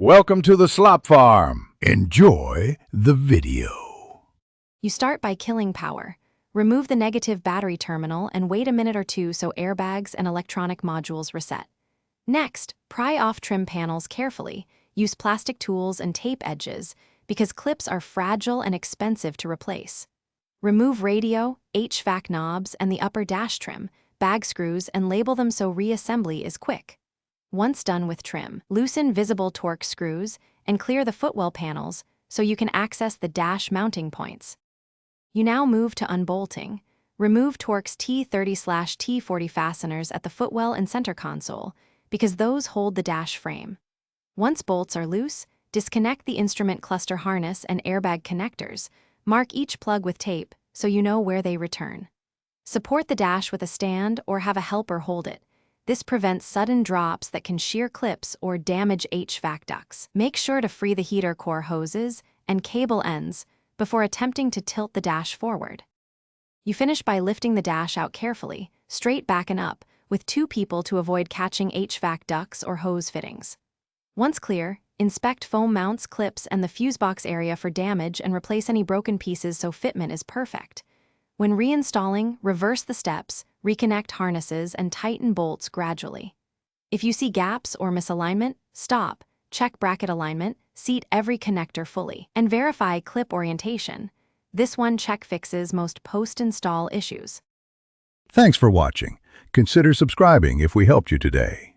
Welcome to the slop farm. Enjoy the video. You start by killing power. Remove the negative battery terminal and wait a minute or two so airbags and electronic modules reset. Next, pry off trim panels carefully. Use plastic tools and tape edges because clips are fragile and expensive to replace. Remove radio, HVAC knobs, and the upper dash trim, bag screws, and label them so reassembly is quick. Once done with trim, loosen visible torque screws and clear the footwell panels so you can access the dash mounting points. You now move to unbolting. Remove Torque's T30/T40 fasteners at the footwell and center console because those hold the dash frame. Once bolts are loose, disconnect the instrument cluster harness and airbag connectors. Mark each plug with tape so you know where they return. Support the dash with a stand or have a helper hold it. This prevents sudden drops that can shear clips or damage HVAC ducts. Make sure to free the heater core hoses and cable ends before attempting to tilt the dash forward. You finish by lifting the dash out carefully, straight back and up, with two people to avoid catching HVAC ducts or hose fittings. Once clear, inspect foam mounts, clips, and the fuse box area for damage and replace any broken pieces so fitment is perfect. When reinstalling, reverse the steps, reconnect harnesses, and tighten bolts gradually. If you see gaps or misalignment, stop, check bracket alignment, seat every connector fully, and verify clip orientation. This one check fixes most post-install issues. Thanks for watching. Consider subscribing if we helped you today.